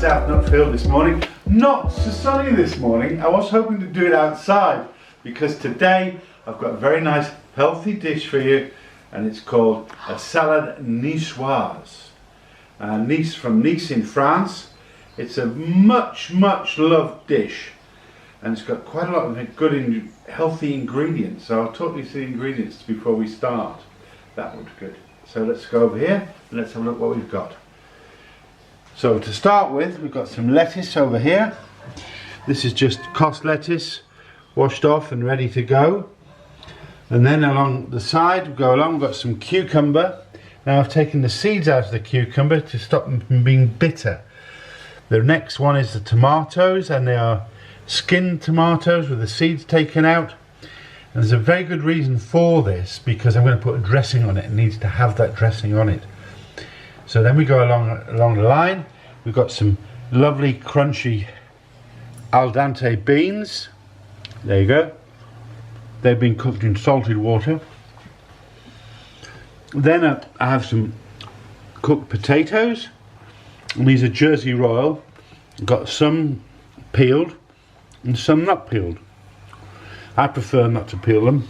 South Nutfield this morning. Not so sunny this morning. I was hoping to do it outside because today I've got a very nice healthy dish for you, and it's called a Salade Niçoise. Nice, from Nice in France. It's a much loved dish, and it's got quite a lot of good healthy ingredients. So I'll talk you through the ingredients before we start. That would be good. So let's go over here and let's have a look what we've got. So to start with, we've got some lettuce over here. This is just cost lettuce, washed off and ready to go. And then along the side, we've got some cucumber. Now I've taken the seeds out of the cucumber to stop them from being bitter. The next one is the tomatoes, and they are skinned tomatoes with the seeds taken out. And there's a very good reason for this, because I'm going to put a dressing on it. It needs to have that dressing on it. So then we go along the line. We've got some lovely crunchy al dente beans. There you go. They've been cooked in salted water. Then I have some cooked potatoes, and these are Jersey Royal. I've got some peeled and some not peeled. I prefer not to peel them.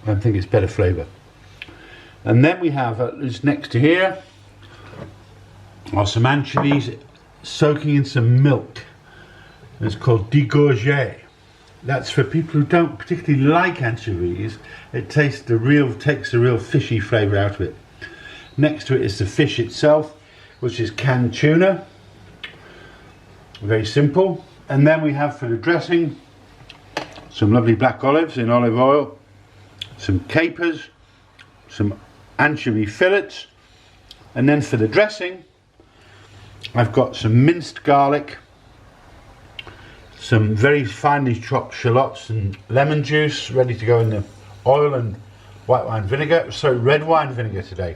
I think it's better flavour. And then we have, just next to here, are some anchovies soaking in some milk. It's called dégorgé. That's for people who don't particularly like anchovies. It takes the real fishy flavour out of it. Next to it is the fish itself, which is canned tuna. Very simple. And then we have, for the dressing, some lovely black olives in olive oil, some capers, some anchovy fillets, and then for the dressing I've got some minced garlic, some very finely chopped shallots and lemon juice ready to go in the oil, and white wine vinegar, sorry, red wine vinegar today.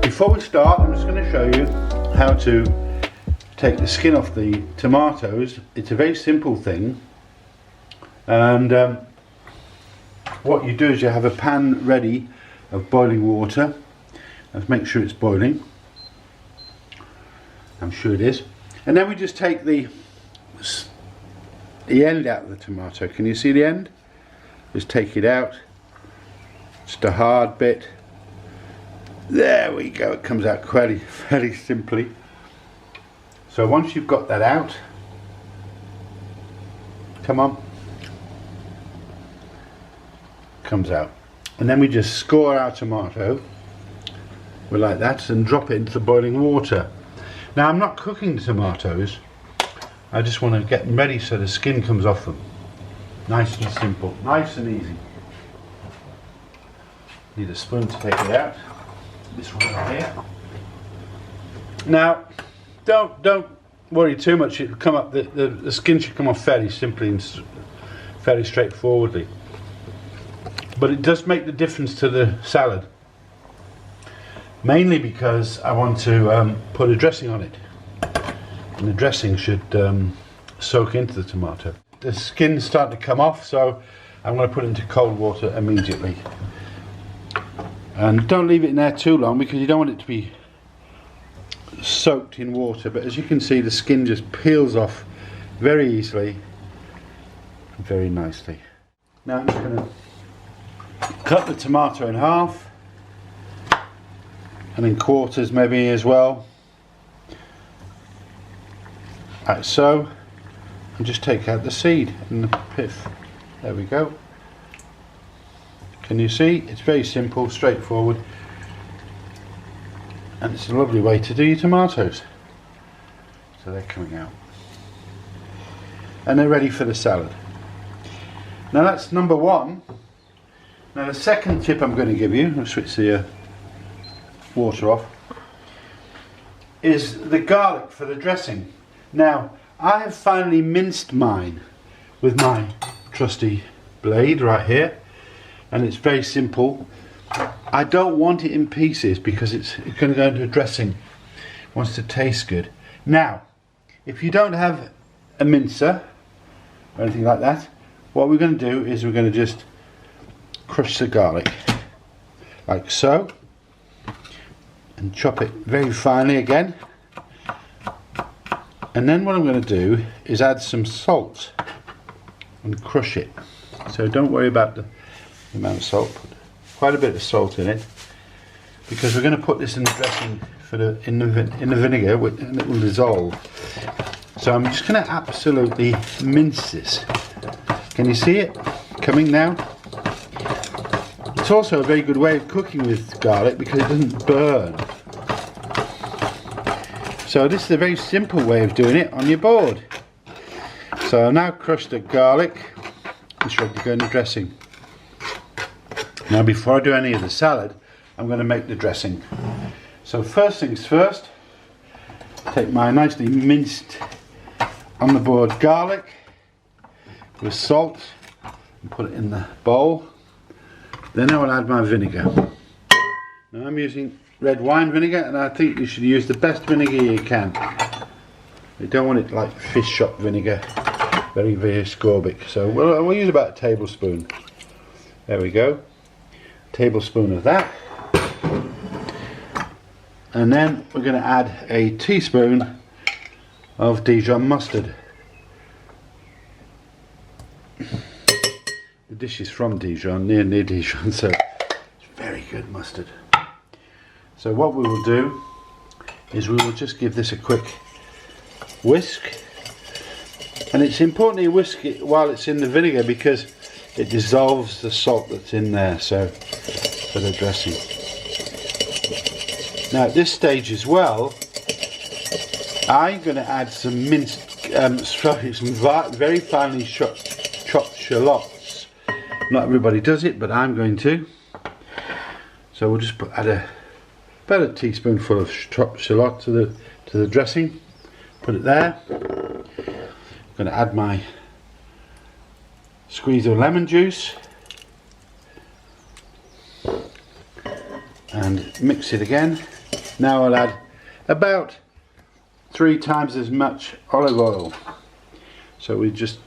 Before we start, I'm just going to show you how to take the skin off the tomatoes. It's a very simple thing, and what you do is you have a pan ready of boiling water. Let's make sure it's boiling. I'm sure it is. And then we just take the end out of the tomato. Can you see the end? Just take it out. Just a hard bit. There we go, it comes out fairly simply. So once you've got that out, come on, comes out. And then we just score our tomato, we like that, and drop it into the boiling water. Now I'm not cooking the tomatoes, I just want to get them ready so the skin comes off them. Nice and simple, nice and easy. Need a spoon to take it out. This one right here. Now, don't worry too much. It'll come up. The skin should come off fairly simply and fairly straightforwardly. But it does make the difference to the salad. Mainly because I want to put a dressing on it, and the dressing should soak into the tomato. The skin's starting to come off, so I'm going to put it into cold water immediately. And don't leave it in there too long, because you don't want it to be soaked in water. But as you can see, the skin just peels off very easily, very nicely. Now I'm just going to cut the tomato in half, and in quarters maybe as well, like so, and just take out the seed and the pith. There we go. Can you see? It's very simple, straightforward, and it's a lovely way to do your tomatoes. So they're coming out, and they're ready for the salad. Now that's number one. Now the second tip I'm going to give you, I'll switch the water off, is the garlic for the dressing. Now I have finely minced mine with my trusty blade right here. And it's very simple. I don't want it in pieces because it's going to go into a dressing. wants to taste good. Now, if you don't have a mincer or anything like that, what we're going to do is we're going to just crush the garlic like so and chop it very finely again. And then what I'm going to do is add some salt and crush it. So don't worry about the amount of salt. Put quite a bit of salt in it because we're going to put this in the dressing in the vinegar and it will dissolve. So I'm just going to absolutely mince this. Can you see it coming now? It's also a very good way of cooking with garlic because it doesn't burn. So this is a very simple way of doing it on your board. So I've now crushed the garlic. It's ready to go in the dressing. Now before I do any of the salad, I'm going to make the dressing. So first things first, take my nicely minced on the board garlic with salt and put it in the bowl. Then I will add my vinegar. Now I'm using red wine vinegar, and I think you should use the best vinegar you can. You don't want it like fish shop vinegar, very ascorbic. So we'll use about a tablespoon. There we go, a tablespoon of that. And then we're going to add a teaspoon of Dijon mustard. The dish is from Dijon, near Dijon, so it's very good mustard. So what we will do is we will just give this a quick whisk, and it's important that you whisk it while it's in the vinegar because it dissolves the salt that's in there, so for the dressing. Now at this stage as well, I'm going to add some minced, some very finely chopped shallots. Not everybody does it, but I'm going to. So we'll just add about a teaspoonful of chopped shallot to the dressing. Put it there. I'm going to add my squeeze of lemon juice and mix it again. Now I'll add about 3 times as much olive oil. So we just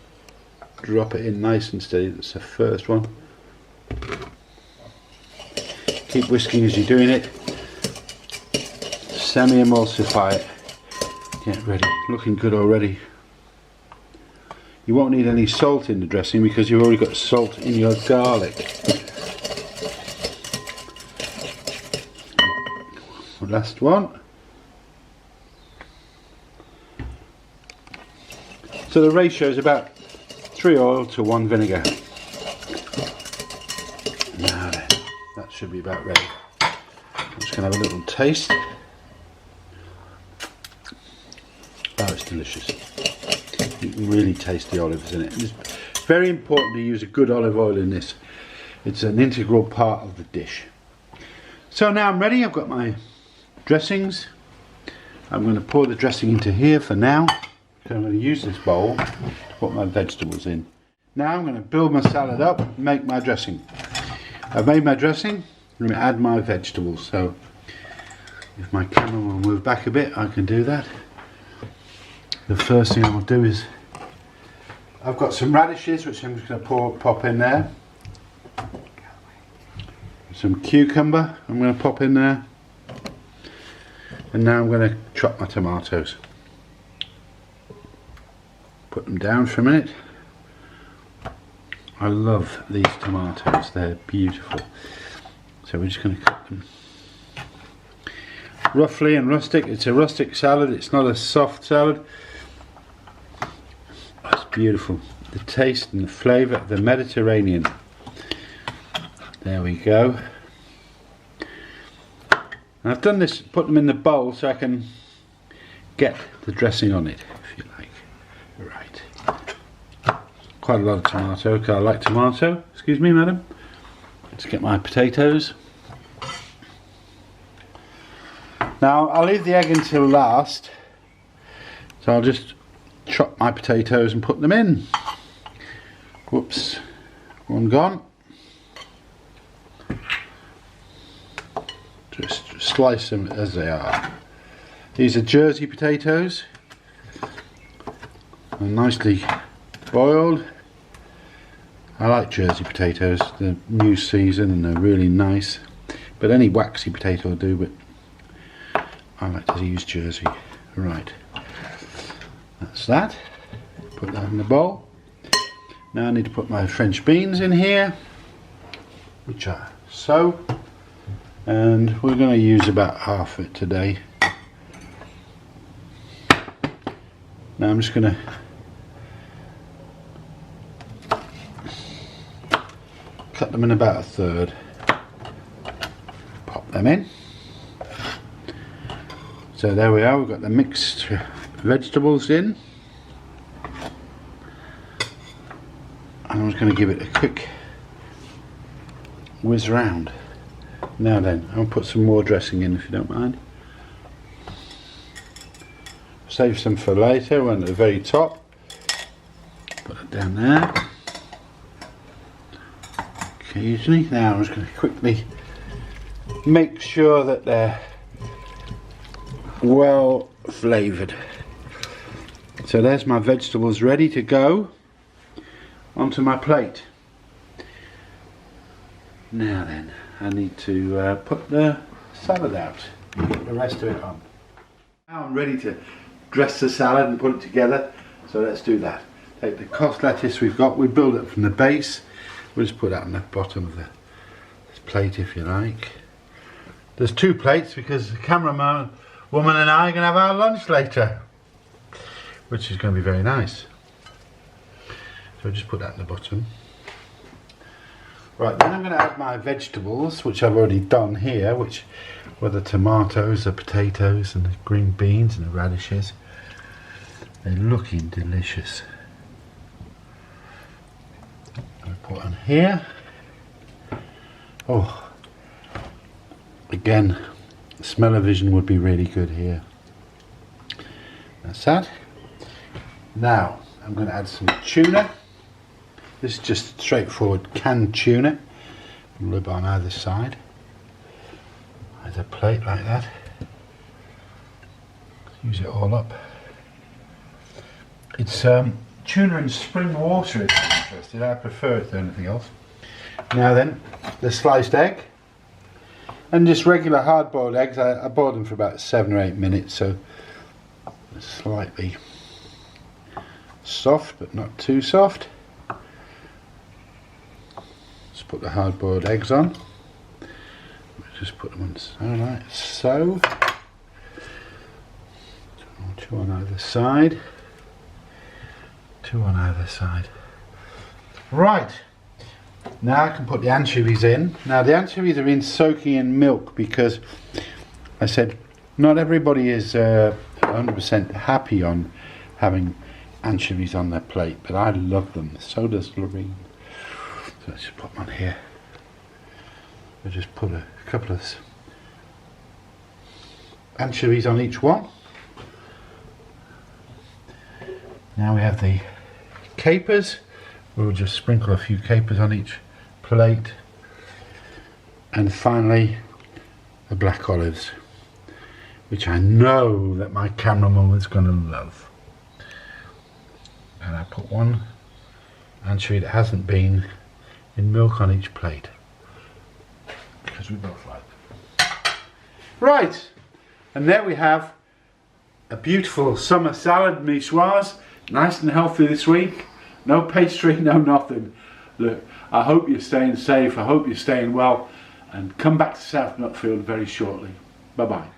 drop it in nice and steady. That's the first one. Keep whisking as you're doing it. Semi-emulsify it. Get ready. Looking good already. You won't need any salt in the dressing because you've already got salt in your garlic. Last one. So the ratio is about 3 oil to 1 vinegar. Now then, that should be about ready. I'm just going to have a little taste. Oh, it's delicious. You can really taste the olives in it. It's very important to use a good olive oil in this. It's an integral part of the dish. So now I'm ready. I've got my dressings. I'm going to pour the dressing into here for now. I'm going to use this bowl to put my vegetables in. Now I'm going to build my salad up and make my dressing. I've made my dressing. I'm going to add my vegetables. So if my camera will move back a bit, I can do that. The first thing I will do is I've got some radishes which I'm just going to pop in there. Some cucumber I'm going to pop in there. And now I'm going to chop my tomatoes. Put them down for a minute. I love these tomatoes, they're beautiful. So we're just going to cut them roughly and rustic. It's a rustic salad, it's not a soft salad. It's beautiful. The taste and the flavour of the Mediterranean. There we go. And I've done this, put them in the bowl so I can get the dressing on it, if you like. Right. Quite a lot of tomato, because I like tomato. Excuse me, madam. Let's get my potatoes. Now, I'll leave the egg until last. So I'll just chop my potatoes and put them in. Whoops. One gone. Just slice them as they are. These are Jersey potatoes. They're nicely boiled. I like Jersey potatoes. They're new season and they're really nice. But any waxy potato will do, but I like to use Jersey. Right. That's that. Put that in the bowl. Now I need to put my French beans in here, which are so. And we're going to use about half of it today. Now I'm just going to cut them in about a third. Pop them in. So there we are, we've got the mixed vegetables in. And I'm just going to give it a quick whiz round. Now then, I'll put some more dressing in if you don't mind. Save some for later, one at the very top. Put it down there. Occasionally. Now I'm just going to quickly make sure that they're well flavoured. So there's my vegetables ready to go onto my plate. Now then, I need to put the salad out and put the rest of it on. Now I'm ready to dress the salad and put it together, so let's do that. Take the cost lettuce we've got, we build it from the base. We'll just put that on the bottom of this plate if you like. There's two plates because the cameraman woman and I are going to have our lunch later, which is going to be very nice. So just put that in the bottom. Right, then I'm going to add my vegetables, which I've already done here, which were the tomatoes, the potatoes and the green beans and the radishes. They're looking delicious. I'm going to put on here. Oh, again, smell-o-vision would be really good here. That's that. Now I'm going to add some tuna. This is just straightforward canned tuna. Rub on either side. There's a plate like that. Use it all up. It's tuna in spring water if you're interested. I prefer it to anything else. Now then, the sliced egg. And just regular hard-boiled eggs. I boiled them for about 7 or 8 minutes, so slightly soft, but not too soft. Let's put the hard-boiled eggs on. Just put them on so, like so. Two on either side. Two on either side. Right. Now I can put the anchovies in. Now the anchovies have been soaking in milk because I said not everybody is 100% happy on having anchovies on their plate, but I love them. So does Lorraine. So let's just put them on here. I'll just put a couple of anchovies on each one. Now we have the capers. We'll just sprinkle a few capers on each plate. And finally, the black olives, which I know that my cameraman is going to love. And I put one anchovy that hasn't been in milk on each plate, because we both like them. Right, and there we have a beautiful summer salad niçoise, nice and healthy this week. No pastry, no nothing. Look, I hope you're staying safe, I hope you're staying well, and come back to South Nutfield very shortly. Bye bye.